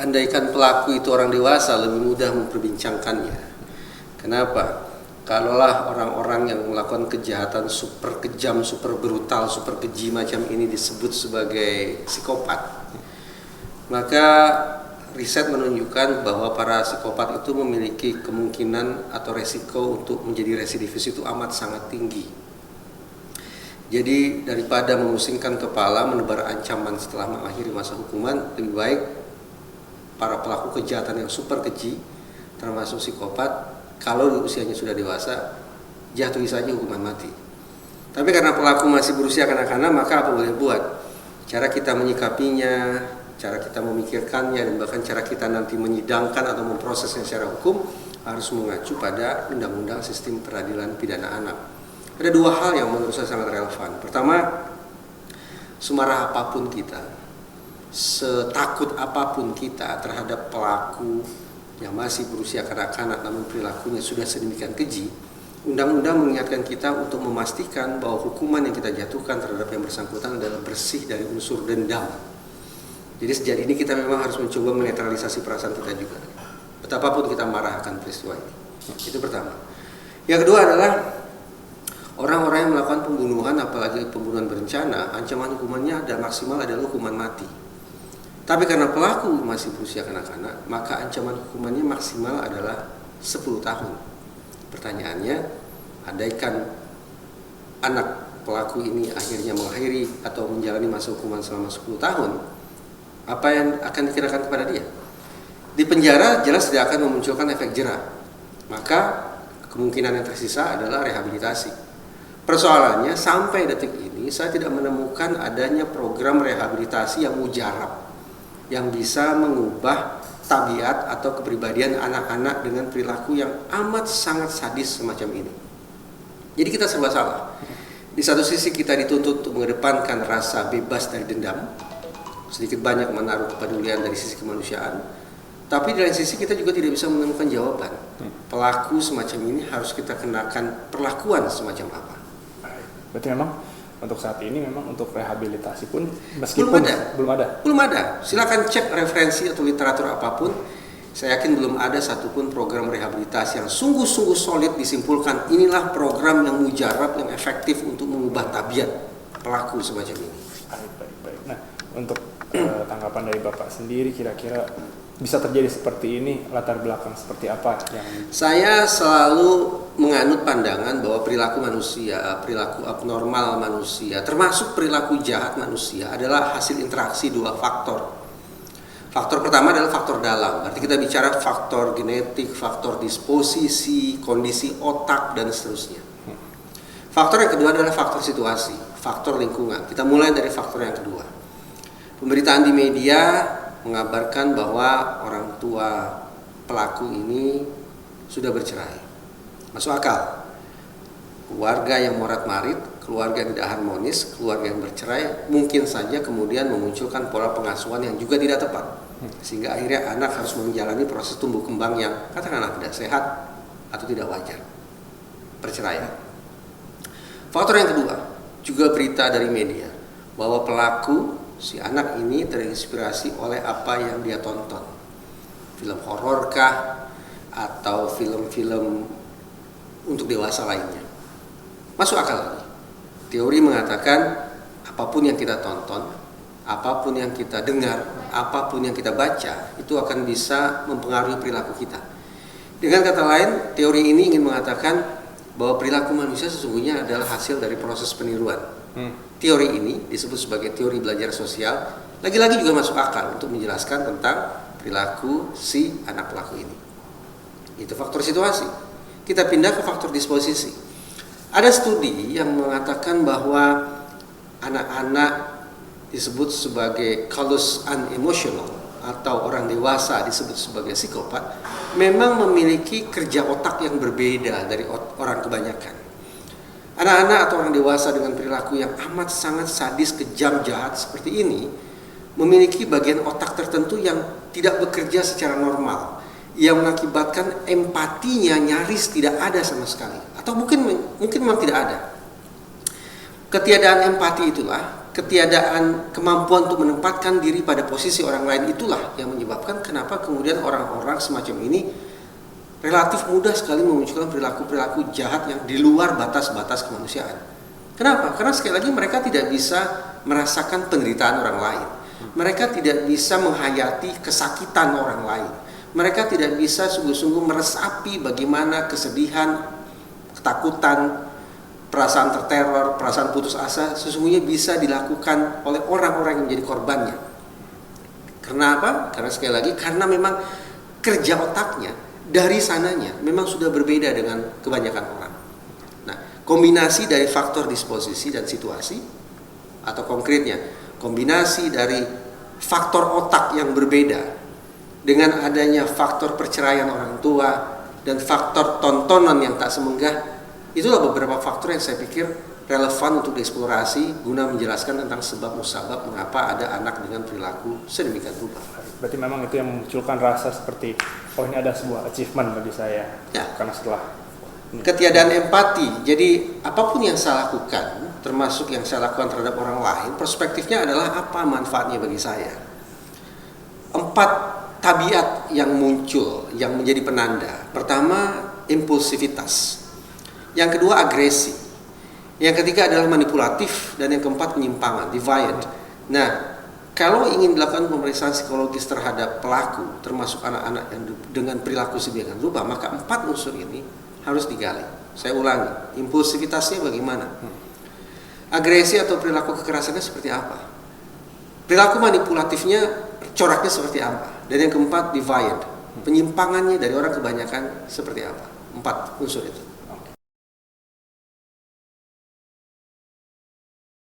andaikan pelaku itu orang dewasa lebih mudah memperbincangkannya. Kenapa? Kalaulah orang-orang yang melakukan kejahatan super kejam, super brutal, super keji macam ini disebut sebagai psikopat, maka riset menunjukkan bahwa para psikopat itu memiliki kemungkinan atau resiko untuk menjadi residivis itu amat sangat tinggi. Jadi daripada memusingkan kepala menebar ancaman setelah mengakhiri masa hukuman, lebih baik para pelaku kejahatan yang super keji termasuk psikopat, kalau usianya sudah dewasa, jatuhi saja hukuman mati. Tapi karena pelaku masih berusia kanak-kanak, maka apa boleh buat? Cara kita menyikapinya, cara kita memikirkannya, dan bahkan cara kita nanti menyidangkan atau memprosesnya secara hukum harus mengacu pada Undang-Undang Sistem Peradilan Pidana Anak. Ada dua hal yang menurut saya sangat relevan. Pertama, semarah apapun kita, setakut apapun kita terhadap pelaku yang masih berusia kanak-kanak namun perilakunya sudah sedemikian keji, undang-undang mengingatkan kita untuk memastikan bahwa hukuman yang kita jatuhkan terhadap yang bersangkutan adalah bersih dari unsur dendam. Jadi sejak ini kita memang harus mencoba menetralisasi perasaan kita juga, betapapun kita marah akan peristiwa ini. Itu pertama. Yang kedua adalah orang-orang yang melakukan pembunuhan, apalagi pembunuhan berencana, ancaman hukumannya dan maksimal adalah hukuman mati. Tapi karena pelaku masih berusia kanak-kanak, maka ancaman hukumannya maksimal adalah 10 tahun. Pertanyaannya, andaikan anak pelaku ini akhirnya mengakhiri atau menjalani masa hukuman selama 10 tahun, apa yang akan dikenakan kepada dia? Di penjara jelas tidak akan memunculkan efek jera. Maka kemungkinan yang tersisa adalah rehabilitasi. Persoalannya, sampai detik ini saya tidak menemukan adanya program rehabilitasi yang mujarab, yang bisa mengubah tabiat atau kepribadian anak-anak dengan perilaku yang amat sangat sadis semacam ini. Jadi kita serba salah. Di satu sisi kita dituntut untuk mengedepankan rasa bebas dari dendam, sedikit banyak menaruh kepedulian dari sisi kemanusiaan, tapi di lain sisi kita juga tidak bisa menemukan jawaban. Pelaku semacam ini harus kita kenakan perlakuan semacam apa. Berarti memang untuk saat ini memang untuk rehabilitasi pun meskipun belum ada. Silakan cek referensi atau literatur apapun. Saya yakin belum ada satupun program rehabilitasi yang sungguh-sungguh solid disimpulkan inilah program yang mujarab, yang efektif untuk mengubah tabiat pelaku semacam ini. Baik. Nah, untuk tanggapan dari Bapak sendiri, kira-kira bisa terjadi seperti ini, latar belakang seperti apa yang... Saya selalu menganut pandangan bahwa perilaku manusia, perilaku abnormal manusia, termasuk perilaku jahat manusia adalah hasil interaksi dua faktor. Faktor pertama adalah faktor dalam, berarti kita bicara faktor genetik, faktor disposisi, kondisi otak, dan seterusnya. Faktor yang kedua adalah faktor situasi, faktor lingkungan. Kita mulai dari faktor yang kedua. Pemberitaan di media mengabarkan bahwa orang tua pelaku ini sudah bercerai. Masuk akal. Keluarga yang morat-marit, keluarga yang tidak harmonis, keluarga yang bercerai, mungkin saja kemudian memunculkan pola pengasuhan yang juga tidak tepat. Sehingga akhirnya anak harus menjalani proses tumbuh kembang yang katakanlah tidak sehat atau tidak wajar. Perceraian. Faktor yang kedua, juga berita dari media bahwa pelaku, si anak ini terinspirasi oleh apa yang dia tonton. Film horor kah atau film-film untuk dewasa lainnya. Masuk akal lagi. Teori mengatakan apapun yang kita tonton, apapun yang kita dengar, apapun yang kita baca, itu akan bisa mempengaruhi perilaku kita. Dengan kata lain, teori ini ingin mengatakan bahwa perilaku manusia sesungguhnya adalah hasil dari proses peniruan. Teori ini disebut sebagai teori belajar sosial, lagi-lagi juga masuk akal untuk menjelaskan tentang perilaku si anak pelaku ini. Itu faktor situasi. Kita pindah ke faktor disposisi. Ada studi yang mengatakan bahwa anak-anak disebut sebagai callous unemotional atau orang dewasa disebut sebagai psikopat memang memiliki kerja otak yang berbeda dari orang kebanyakan. Anak-anak atau orang dewasa dengan perilaku yang amat sangat sadis, kejam, jahat seperti ini memiliki bagian otak tertentu yang tidak bekerja secara normal, yang mengakibatkan empatinya nyaris tidak ada sama sekali, atau mungkin memang tidak ada. Ketiadaan empati itulah ketiadaan kemampuan untuk menempatkan diri pada posisi orang lain itulah yang menyebabkan kenapa kemudian orang-orang semacam ini relatif mudah sekali memunculkan perilaku-perilaku jahat yang di luar batas-batas kemanusiaan. Kenapa? Karena sekali lagi mereka tidak bisa merasakan penderitaan orang lain. Mereka tidak bisa menghayati kesakitan orang lain. Mereka tidak bisa sungguh-sungguh meresapi bagaimana kesedihan, ketakutan, perasaan terteror, perasaan putus asa sesungguhnya bisa dilakukan oleh orang-orang yang menjadi korbannya. Karena apa? Karena sekali lagi karena memang kerja otaknya dari sananya memang sudah berbeda dengan kebanyakan orang. Nah, kombinasi dari faktor disposisi dan situasi, atau konkretnya kombinasi dari faktor otak yang berbeda dengan adanya faktor perceraian orang tua dan faktor tontonan yang tak semenggah, itulah beberapa faktor yang saya pikir relevan untuk dieksplorasi guna menjelaskan tentang sebab musabab mengapa ada anak dengan perilaku sedemikian rupa. Berarti memang itu yang memunculkan rasa seperti, oh ini ada sebuah achievement bagi saya. Ya. Karena setelah ketiadaan empati. Jadi apapun yang saya lakukan, termasuk yang saya lakukan terhadap orang lain, perspektifnya adalah apa manfaatnya bagi saya. 4 tabiat yang muncul, yang menjadi penanda. Pertama, impulsivitas. Yang kedua, agresi. Yang ketiga adalah manipulatif. Dan yang keempat, penyimpangan, deviant. Nah, kalau ingin dilakukan pemeriksaan psikologis terhadap pelaku, termasuk anak-anak yang dengan perilaku sedemikian rupa, maka 4 unsur ini harus digali. Saya ulangi, impulsivitasnya bagaimana? Agresi atau perilaku kekerasannya seperti apa? Perilaku manipulatifnya, coraknya seperti apa? Dan yang keempat, deviant. Penyimpangannya dari orang kebanyakan seperti apa? 4 unsur itu.